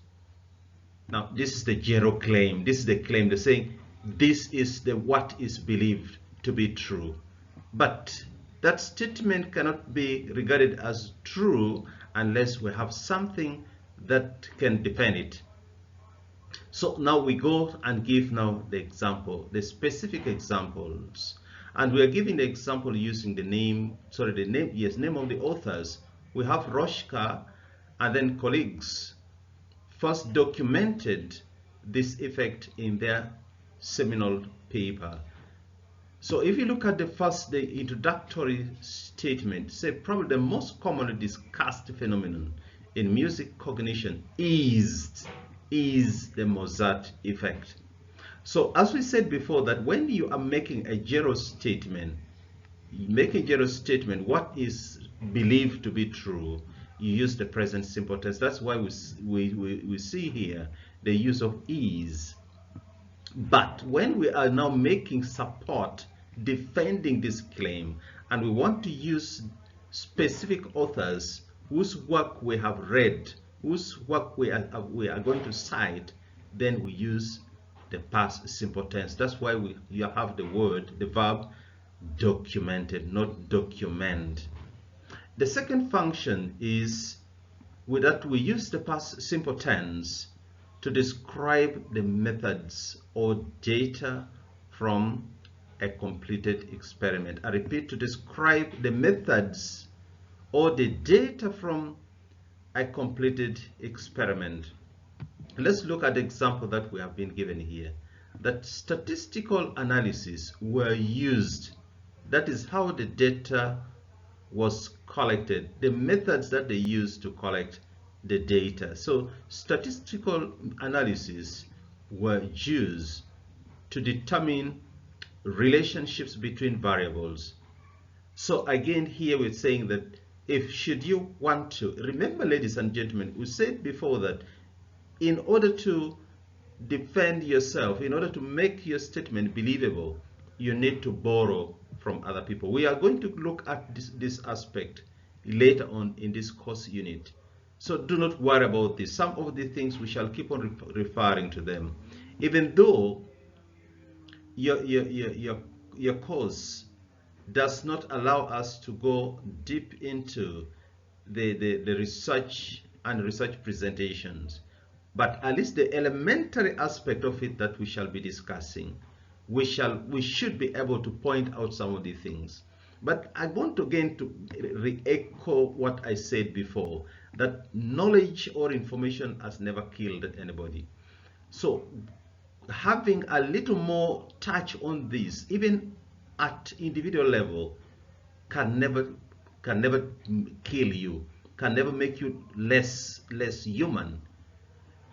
Now, this is the general claim. This is the claim. They're saying this is what is believed to be true. But that statement cannot be regarded as true unless we have something that can defend it. So now we go and give now the example, the specific examples. And we are giving the example using the name of the authors. We have Roshka and then colleagues first documented this effect in their seminal paper. So if you look at the introductory statement, say probably the most commonly discussed phenomenon in music cognition is the Mozart effect. So as we said before, that when you are making a general statement, what is believed to be true, you use the present simple tense. That's why we see here the use of is. But when we are now making support, defending this claim, and we want to use specific authors whose work we have read, whose work we are going to cite, then we use the past simple tense. That's why you have the verb documented, not document. The second function is that we use the past simple tense to describe the methods or data from a completed experiment. I repeat, to describe the methods or the data from a completed experiment. Let's look at the example that we have been given here. That statistical analysis were used. That is how the data was collected, the methods that they used to collect the data. So statistical analysis were used to determine relationships between variables. So again, here we're saying that should you want to, remember ladies and gentlemen, we said before that in order to defend yourself, in order to make your statement believable, you need to borrow from other people. We are going to look at this aspect later on in this course unit. So do not worry about this. Some of the things we shall keep on referring to them. Even though your course does not allow us to go deep into the research and research presentations. But at least the elementary aspect of it that we shall be discussing, we should be able to point out some of the things. But I want again to re-echo what I said before, that knowledge or information has never killed anybody. So having a little more touch on this, even at individual level, can never kill you, can never make you less human.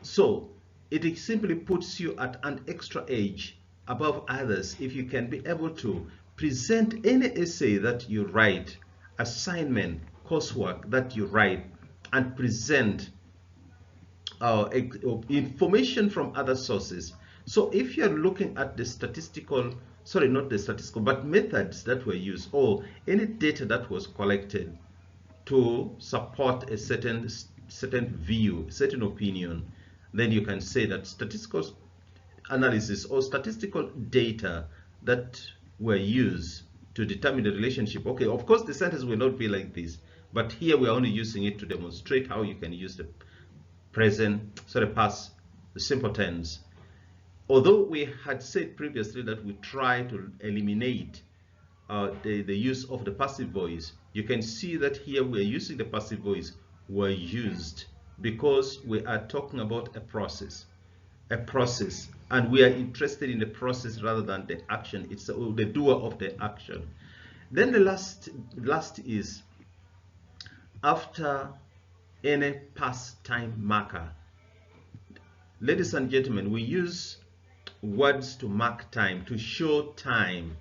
So it simply puts you at an extra edge above others if you can be able to present any essay that you write, assignment, coursework that you write, and present information from other sources. So if you're looking at the statistical, sorry, not the statistical, but methods that were used, or any data that was collected to support a certain view, certain opinion, then you can say that statistical analysis or statistical data that were used to determine the relationship. Okay, of course the sentence will not be like this, but here we are only using it to demonstrate how you can use the past simple tense. Although we had said previously that we try to eliminate the use of the passive voice, you can see that here we are using the passive voice were used because we are talking about a process, and we are interested in the process rather than the action. It's the doer of the action. Then the last is after any past time marker. Ladies and gentlemen, we use words to mark time, to show time.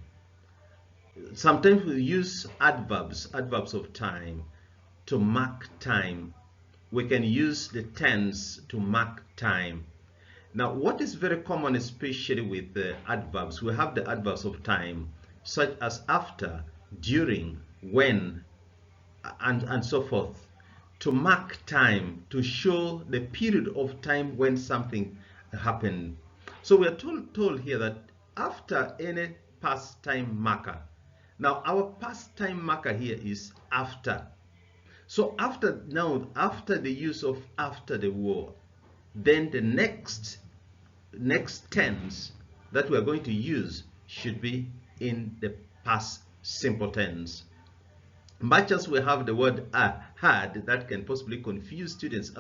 Sometimes we use adverbs of time to mark time. We can use the tense to mark time. Now, what is very common, especially with the adverbs, we have the adverbs of time, such as after, during, when, and so forth, to mark time, to show the period of time when something happened. So we are told here that after any past time marker. Now our past time marker here is after. So after the use of after the war, then the next tense that we are going to use should be in the past simple tense. Much as we have the word had that can possibly confuse students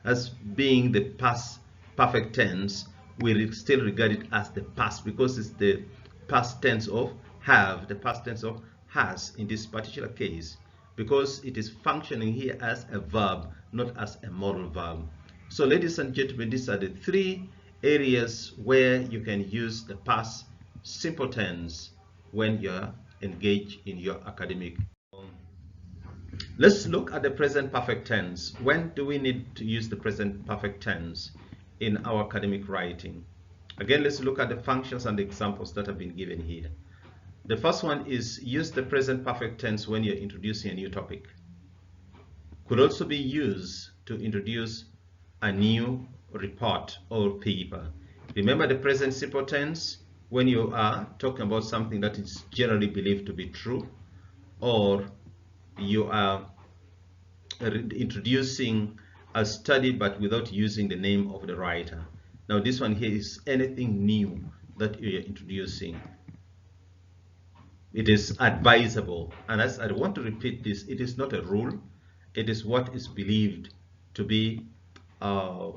as being the past perfect tense, we still regard it as the past because it's the past tense of have, the past tense of has in this particular case, because it is functioning here as a verb, not as a modal verb. So ladies and gentlemen, these are the three areas where you can use the past simple tense when you're engaged in your academic. Let's look at the present perfect tense. When do we need to use the present perfect tense in our academic writing? Again, let's look at the functions and the examples that have been given here. The first one is use the present perfect tense when you're introducing a new topic. Could also be used to introduce a new report or paper. Remember the present simple tense when you are talking about something that is generally believed to be true, or you are introducing a study but without using the name of the writer. Now this one here is anything new that you're introducing. It is advisable, and as I want to repeat this, it is not a rule, it is what is believed to be a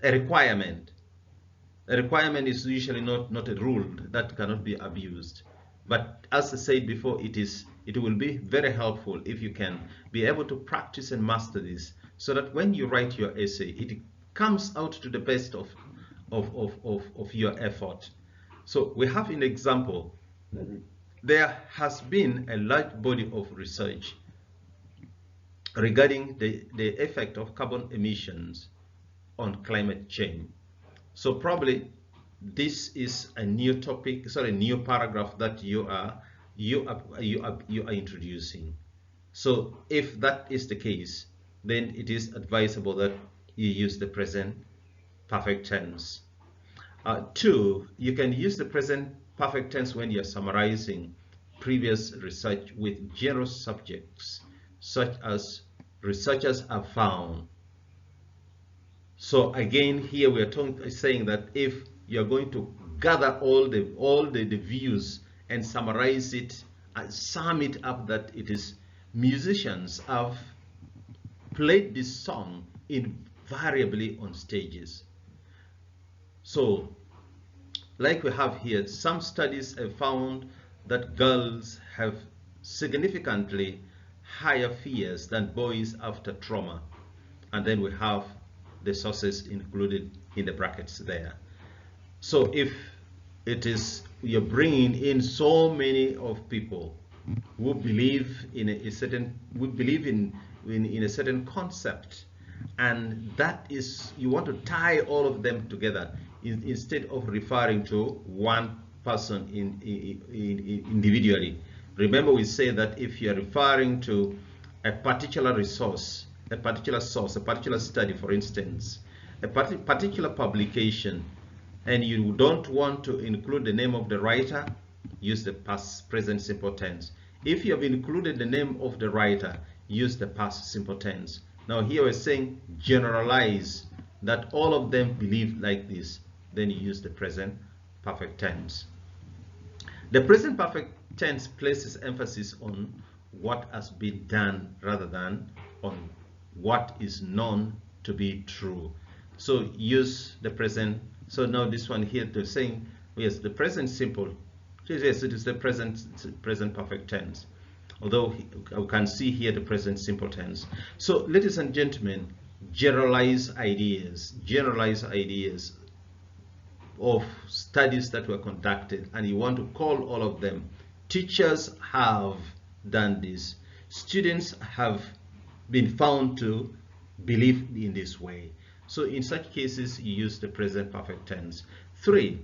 requirement. A requirement is usually not a rule that cannot be abused. But as I said before, it will be very helpful if you can be able to practice and master this, so that when you write your essay, it comes out to the best of your effort. So we have an example. There has been a large body of research regarding the effect of carbon emissions on climate change. So probably this is a new topic, sorry, new paragraph that you are introducing. So if that is the case, then it is advisable that you use the present perfect tense. 2, you can use the present perfect tense when you're summarizing previous research with general subjects, such as researchers have found, So again, here we are saying that if you're going to gather all the views and summarize it and sum it up, that it is musicians have played this song invariably on stages. So like we have here, some studies have found that girls have significantly higher fears than boys after trauma. And then we have the sources included in the brackets there. So if it is you're bringing in so many of people who believe in a certain in a certain concept, and that is, you want to tie all of them together instead of referring to one person individually. Remember, we say that if you're referring to a particular resource, a particular source, a particular study, for instance, a particular publication, and you don't want to include the name of the writer, use the past present simple tense. If you have included the name of the writer, use the past simple tense. Now here we're saying generalize that all of them believe like this, then you use the present perfect tense. The present perfect tense places emphasis on what has been done rather than on what is known to be true. So use the present. So now this one here, they're saying, yes, the present simple. Yes, it is the present perfect tense. Although we can see here the present simple tense. So ladies and gentlemen, generalize ideas of studies that were conducted, and you want to call all of them. Teachers have done this. Students have been found to believe in this way. So in such cases, you use the present perfect tense. 3,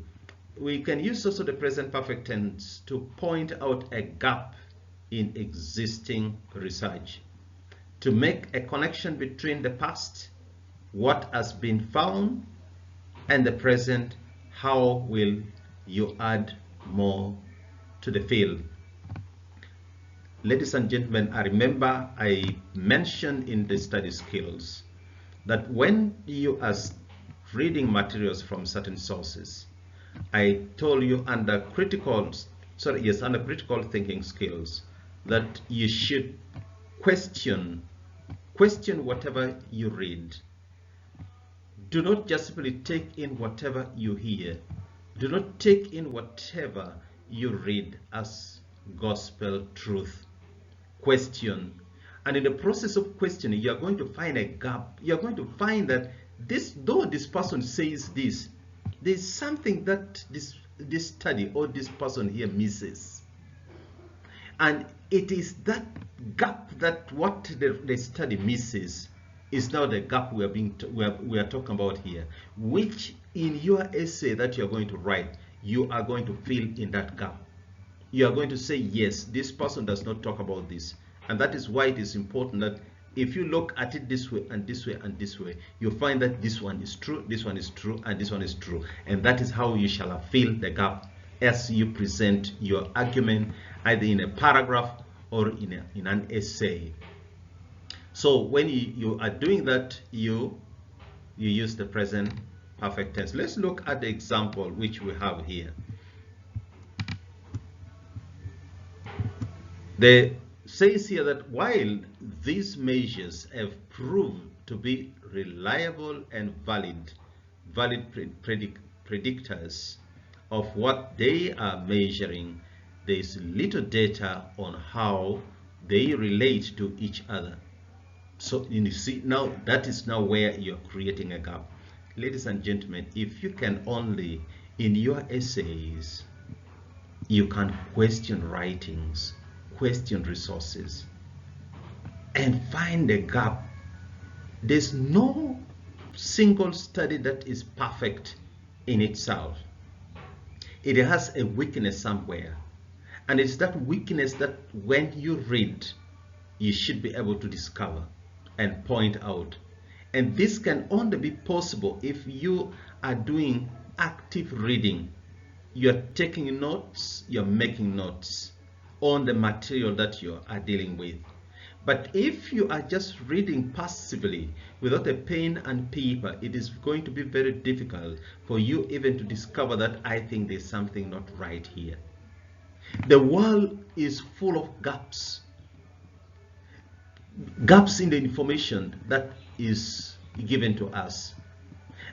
we can use also the present perfect tense to point out a gap in existing research, to make a connection between the past, what has been found, and the present. How will you add more to the field? Ladies and gentlemen, I remember I mentioned in the study skills that when you are reading materials from certain sources, I told you under critical thinking skills that you should question whatever you read. Do not just simply take in whatever you hear. Do not take in whatever you read as gospel truth. Question. And in the process of questioning, you are going to find a gap. You are going to find that though this person says this, there's something that this study or this person here misses. And it is that gap, that what the study misses is now the gap we are talking about here, which in your essay that you're going to write, you are going to fill in that gap. You are going to say, yes, this person does not talk about this. And that is why it is important that if you look at it this way and this way and this way, you find that this one is true, this one is true, and this one is true. And that is how you shall fill the gap as you present your argument, either in a paragraph or in an essay. So when you are doing that, you use the present perfect tense. Let's look at the example which we have here. They says here that while these measures have proved to be reliable and valid predictors of what they are measuring, there is little data on how they relate to each other. So you see, now that is now where you're creating a gap. Ladies and gentlemen, if you can only in your essays, you can question writings, question resources, and find a gap. There's no single study that is perfect in itself. It has a weakness somewhere, and it's that weakness that when you read, you should be able to discover and point out. And this can only be possible if you are doing active reading. You're taking notes, you're making notes on the material that you are dealing with. But if you are just reading passively without a pen and paper, it is going to be very difficult for you even to discover that I think there's something not right here. The world is full of gaps in the information that is given to us.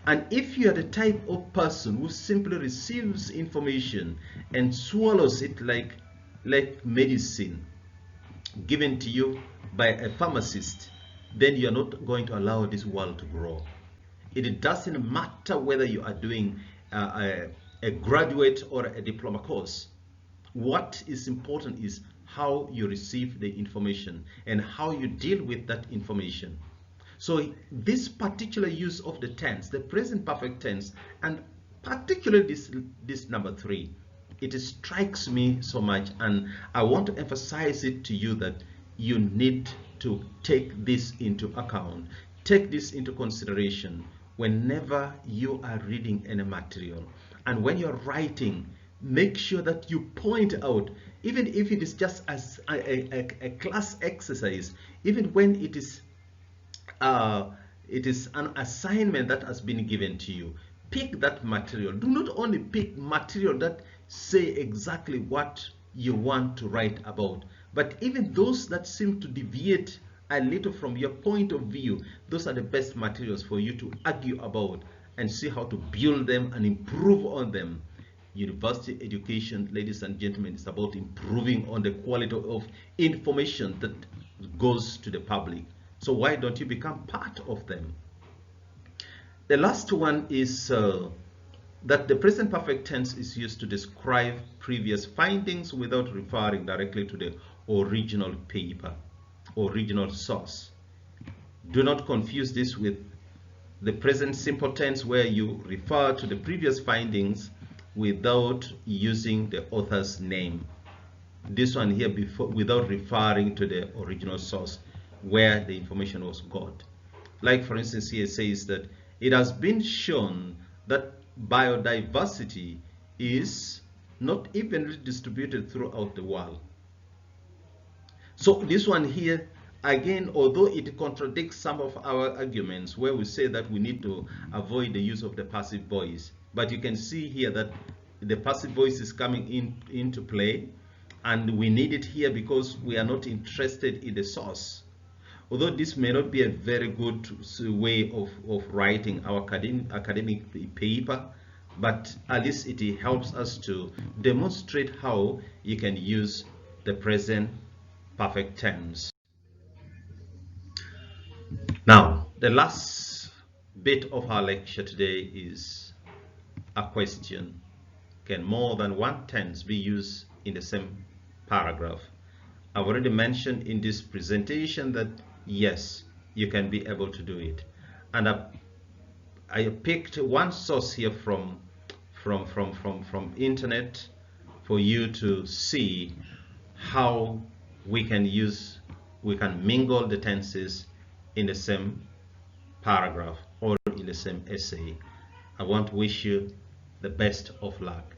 And if you are the type of person who simply receives information and swallows it like medicine given to you by a pharmacist, then you are not going to allow this world to grow. It doesn't matter whether you are doing a graduate or a diploma course. What is important is how you receive the information and how you deal with that information. So this particular use of the tense, the present perfect tense, and particularly this number 3, it strikes me so much, and I want to emphasize it to you that you need to take this into account, take this into consideration whenever you are reading any material. And when you're writing, make sure that you point out, even if it is just as a class exercise, even when it is an assignment that has been given to you, pick that material. Do not only pick material that say exactly what you want to write about, but even those that seem to deviate a little from your point of view, those are the best materials for you to argue about and see how to build them and improve on them. University education, ladies and gentlemen, is about improving on the quality of information that goes to the public. So why don't you become part of them? The last one is that the present perfect tense is used to describe previous findings without referring directly to the original paper, original source. Do not confuse this with the present simple tense, where you refer to the previous findings without using the author's name. This one here, without referring to the original source where the information was got. Like for instance, here it says that it has been shown that biodiversity is not evenly distributed throughout the world. So this one here, again, although it contradicts some of our arguments where we say that we need to avoid the use of the passive voice, but you can see here that the passive voice is coming into play, and we need it here because we are not interested in the source. Although this may not be a very good way of writing our academic paper, but at least it helps us to demonstrate how you can use the present perfect tense. Now, the last bit of our lecture today is a question. Can more than one tense be used in the same paragraph? I've already mentioned in this presentation that yes, you can be able to do it. And I picked one source here from internet for you to see how we can mingle the tenses in the same paragraph or in the same essay. I want to wish you the best of luck.